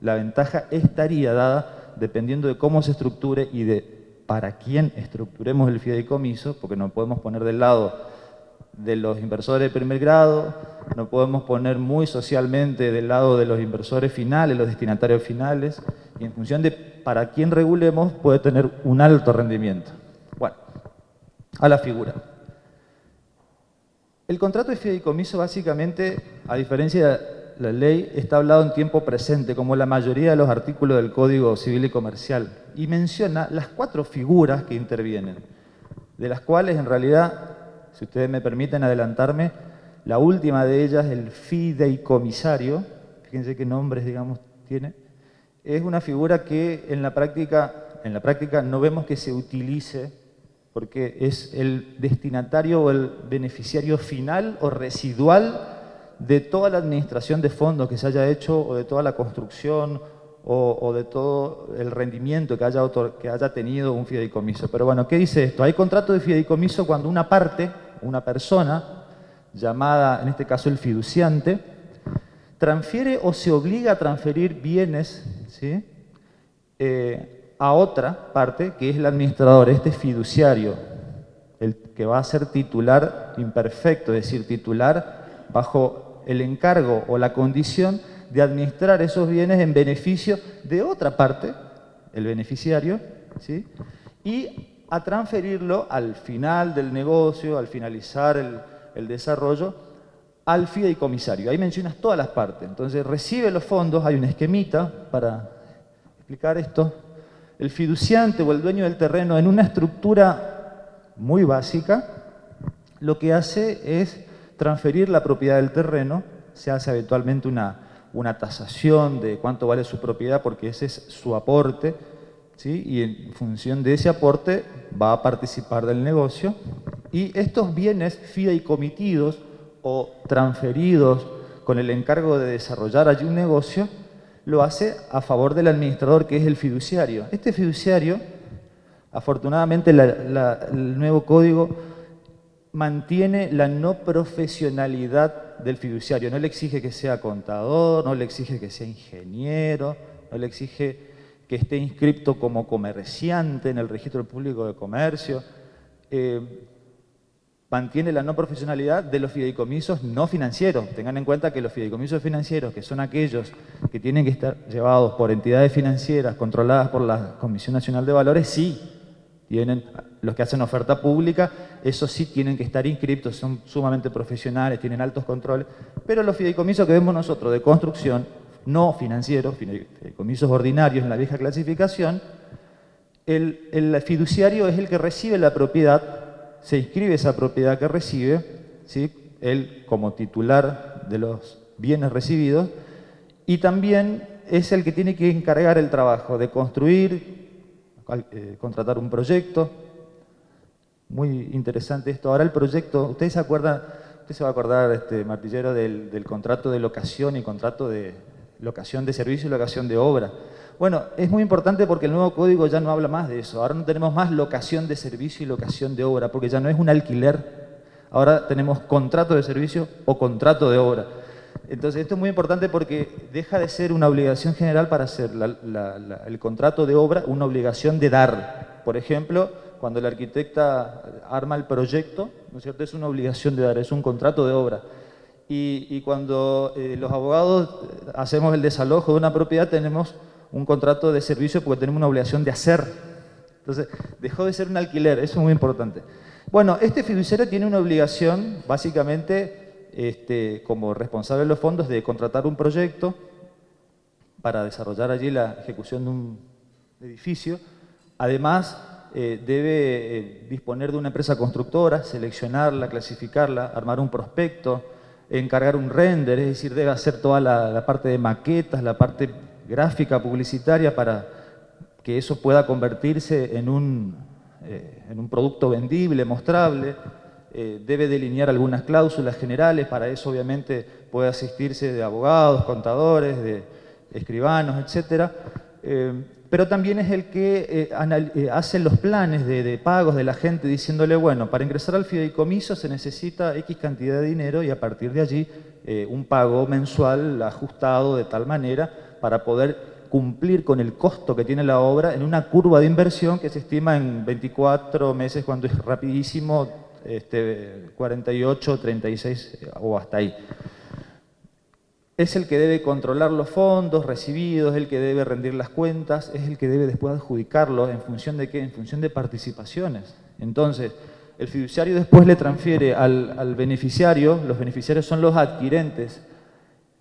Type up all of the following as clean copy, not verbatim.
La ventaja estaría dada dependiendo de cómo se estructure y de para quién estructuremos el fideicomiso, porque no podemos poner del lado de los inversores de primer grado, no podemos poner muy socialmente del lado de los inversores finales, los destinatarios finales, y en función de para quién regulemos puede tener un alto rendimiento. Bueno, a la figura. El contrato de fideicomiso básicamente, a diferencia de la ley, está hablado en tiempo presente, como la mayoría de los artículos del Código Civil y Comercial, y menciona las 4 figuras que intervienen, de las cuales en realidad, si ustedes me permiten adelantarme, la última de ellas, el fideicomisario, fíjense qué nombres, digamos, tiene, es una figura que en la práctica no vemos que se utilice porque es el destinatario o el beneficiario final o residual de toda la administración de fondos que se haya hecho o de toda la construcción o de todo el rendimiento que haya tenido un fideicomiso. Pero bueno, ¿qué dice esto? Hay contrato de fideicomiso cuando una parte, una persona, llamada en este caso el fiduciante, transfiere o se obliga a transferir bienes, ¿sí?, a otra parte, que es el administrador, este fiduciario, el que va a ser titular imperfecto, es decir, titular bajo el encargo o la condición de administrar esos bienes en beneficio de otra parte, el beneficiario, ¿sí?, y a transferirlo al final del negocio, al finalizar el desarrollo, al fideicomisario. Ahí mencionas todas las partes. Entonces recibe los fondos, hay un esquemita para explicar esto. El fiduciante o el dueño del terreno, en una estructura muy básica, lo que hace es transferir la propiedad del terreno. Se hace habitualmente una tasación de cuánto vale su propiedad porque ese es su aporte, ¿sí?, y en función de ese aporte va a participar del negocio. Y estos bienes fideicomitidos o transferidos con el encargo de desarrollar allí un negocio, lo hace a favor del administrador, que es el fiduciario. Este fiduciario, afortunadamente el nuevo código mantiene la no profesionalidad del fiduciario. No le exige que sea contador, no le exige que sea ingeniero, no le exige que esté inscripto como comerciante en el Registro Público de Comercio. Mantiene la no profesionalidad de los fideicomisos no financieros. Tengan en cuenta que los fideicomisos financieros, que son aquellos que tienen que estar llevados por entidades financieras controladas por la Comisión Nacional de Valores, sí tienen, los que hacen oferta pública, esos sí tienen que estar inscriptos, son sumamente profesionales, tienen altos controles, pero los fideicomisos que vemos nosotros de construcción, no financieros, fideicomisos ordinarios en la vieja clasificación, el fiduciario es el que recibe la propiedad, se inscribe esa propiedad que recibe, ¿sí?, él como titular de los bienes recibidos, y también es el que tiene que encargar el trabajo de construir, contratar un proyecto. Muy interesante esto. Ahora el proyecto, ¿ustedes se acuerdan? Usted se va a acordar, Martillero, del contrato de locación y contrato de locación de servicio y locación de obra. Bueno, es muy importante porque el nuevo código ya no habla más de eso. Ahora no tenemos más locación de servicio y locación de obra, porque ya no es un alquiler. Ahora tenemos contrato de servicio o contrato de obra. Entonces esto es muy importante porque deja de ser una obligación general para hacer el contrato de obra una obligación de dar. Por ejemplo, cuando el arquitecta arma el proyecto, ¿no es cierto?, es una obligación de dar, es un contrato de obra. Y cuando los abogados hacemos el desalojo de una propiedad, tenemos un contrato de servicio porque tenemos una obligación de hacer. Entonces, dejó de ser un alquiler, eso es muy importante. Bueno, este fiduciario tiene una obligación, básicamente, como responsable de los fondos, de contratar un proyecto para desarrollar allí la ejecución de un edificio. Además, debe disponer de una empresa constructora, seleccionarla, clasificarla, armar un prospecto, encargar un render, es decir, debe hacer toda la parte de maquetas, la parte gráfica, publicitaria, para que eso pueda convertirse en un producto vendible, mostrable. Debe delinear algunas cláusulas generales, para eso obviamente puede asistirse de abogados, contadores, de escribanos, etcétera. Pero también es el que hace los planes de pagos de la gente, diciéndole, bueno, para ingresar al fideicomiso se necesita X cantidad de dinero y a partir de allí un pago mensual ajustado de tal manera para poder cumplir con el costo que tiene la obra en una curva de inversión que se estima en 24 meses, cuando es rapidísimo, 48, 36 o hasta ahí. Es el que debe controlar los fondos recibidos, es el que debe rendir las cuentas, es el que debe después adjudicarlos. ¿En función de qué? En función de participaciones. Entonces, el fiduciario después le transfiere al beneficiario, los beneficiarios son los adquirentes,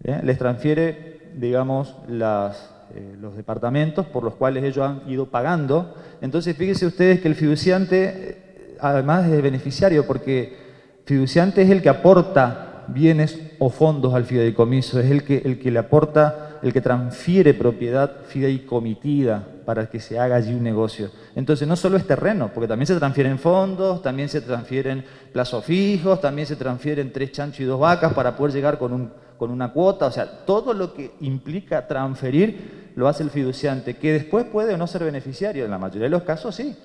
les transfiere, digamos, los departamentos por los cuales ellos han ido pagando. Entonces, fíjense ustedes que el fiduciante, además es beneficiario, porque fiduciante es el que aporta bienes o fondos al fideicomiso, es el que le aporta, el que transfiere propiedad fideicomitida para que se haga allí un negocio. Entonces, no solo es terreno, porque también se transfieren fondos, también se transfieren plazos fijos, también se transfieren 3 chanchos y 2 vacas para poder llegar con una cuota. O sea, todo lo que implica transferir lo hace el fiduciante, que después puede o no ser beneficiario, en la mayoría de los casos sí.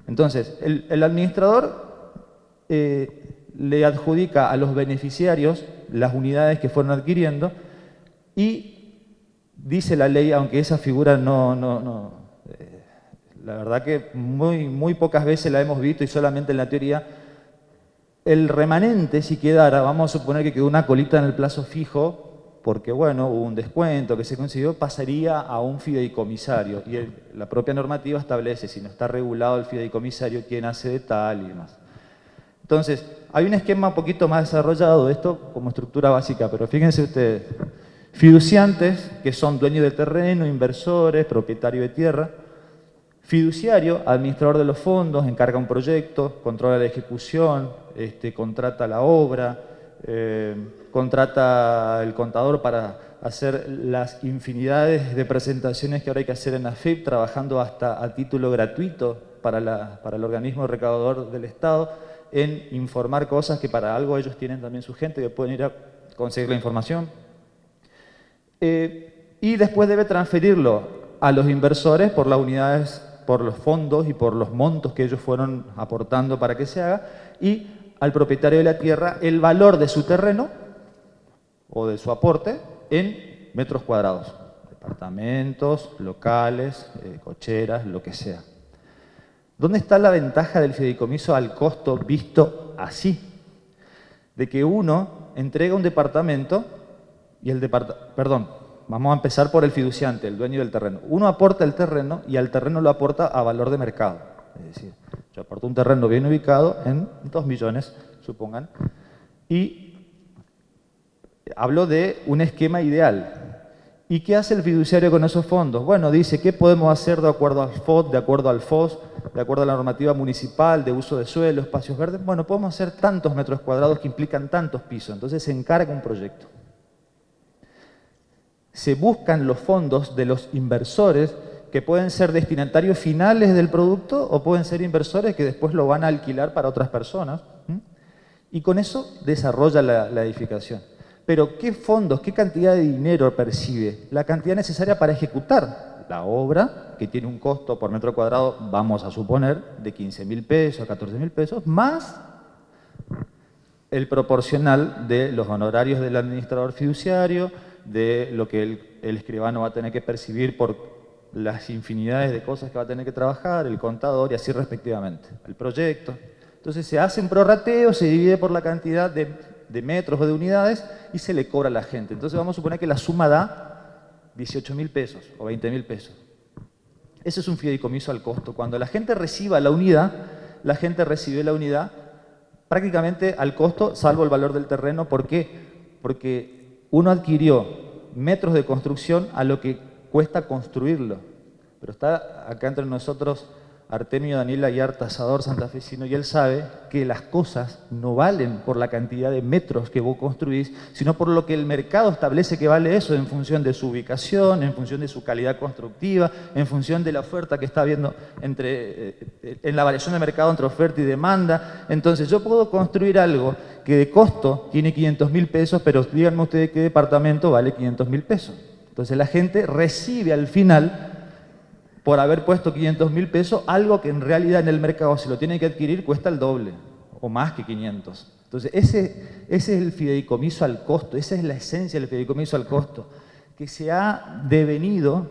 Entonces, el administrador le adjudica a los beneficiarios las unidades que fueron adquiriendo y dice la ley, aunque esa figura la verdad que muy pocas veces la hemos visto y solamente en la teoría, el remanente, si quedara, vamos a suponer que quedó una colita en el plazo fijo, porque bueno, hubo un descuento que se consiguió, pasaría a un fideicomisario y la propia normativa establece, si no está regulado el fideicomisario, quién hace de tal y demás. Entonces, hay un esquema un poquito más desarrollado de esto como estructura básica, pero fíjense ustedes, fiduciantes, que son dueños del terreno, inversores, propietarios de tierra; fiduciario, administrador de los fondos, encarga un proyecto, controla la ejecución, contrata la obra, contrata el contador para hacer las infinidades de presentaciones que ahora hay que hacer en la AFIP, trabajando hasta a título gratuito para el organismo recaudador del Estado, en informar cosas que para algo ellos tienen también su gente, que pueden ir a conseguir la información. Y después debe transferirlo a los inversores por las unidades, por los fondos y por los montos que ellos fueron aportando para que se haga, y al propietario de la tierra el valor de su terreno o de su aporte en metros cuadrados, departamentos, locales, cocheras, lo que sea. ¿Dónde está la ventaja del fideicomiso al costo visto así? De que uno entrega un departamento y vamos a empezar por el fiduciante, el dueño del terreno. Uno aporta el terreno y al terreno lo aporta a valor de mercado. Es decir, yo aporto un terreno bien ubicado en 2 millones, supongan, y hablo de un esquema ideal. ¿Y qué hace el fiduciario con esos fondos? Bueno, dice, ¿qué podemos hacer de acuerdo al FOD, de acuerdo al FOS, de acuerdo a la normativa municipal de uso de suelo, espacios verdes? Bueno, podemos hacer tantos metros cuadrados que implican tantos pisos. Entonces se encarga un proyecto. Se buscan los fondos de los inversores, que pueden ser destinatarios finales del producto o pueden ser inversores que después lo van a alquilar para otras personas. Y con eso desarrolla la edificación. Pero, ¿qué fondos, qué cantidad de dinero percibe? La cantidad necesaria para ejecutar la obra, que tiene un costo por metro cuadrado, vamos a suponer, de 15.000 pesos a 14.000 pesos, más el proporcional de los honorarios del administrador fiduciario, de lo que el escribano va a tener que percibir por las infinidades de cosas que va a tener que trabajar, el contador y así respectivamente, el proyecto. Entonces se hace un prorrateo, se divide por la cantidad de metros o de unidades y se le cobra a la gente. Entonces vamos a suponer que la suma da 18.000 pesos o 20.000 pesos. Ese es un fideicomiso al costo. Cuando la gente reciba la unidad, la gente recibe la unidad prácticamente al costo, salvo el valor del terreno. ¿Por qué? Porque uno adquirió metros de construcción a lo que cuesta construirlo. Pero está acá entre nosotros Artemio Daniel Ayar, tasador santafesino, y él sabe que las cosas no valen por la cantidad de metros que vos construís, sino por lo que el mercado establece que vale eso, en función de su ubicación, en función de su calidad constructiva, en función de la oferta que está habiendo en la variación de mercado entre oferta y demanda. Entonces yo puedo construir algo que de costo tiene 500.000 pesos, pero díganme ustedes qué departamento vale 500.000 pesos. Entonces la gente recibe al final, por haber puesto 500.000 pesos, algo que en realidad en el mercado, si lo tiene que adquirir, cuesta el doble o más que 500. Entonces ese es el fideicomiso al costo, esa es la esencia del fideicomiso al costo, que se ha devenido,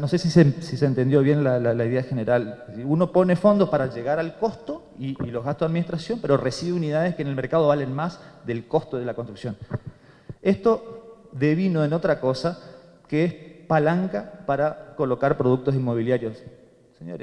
no sé si se entendió bien la idea general. Uno pone fondos para llegar al costo y los gastos de administración, pero recibe unidades que en el mercado valen más del costo de la construcción. Esto devino en otra cosa, que es palanca para colocar productos inmobiliarios.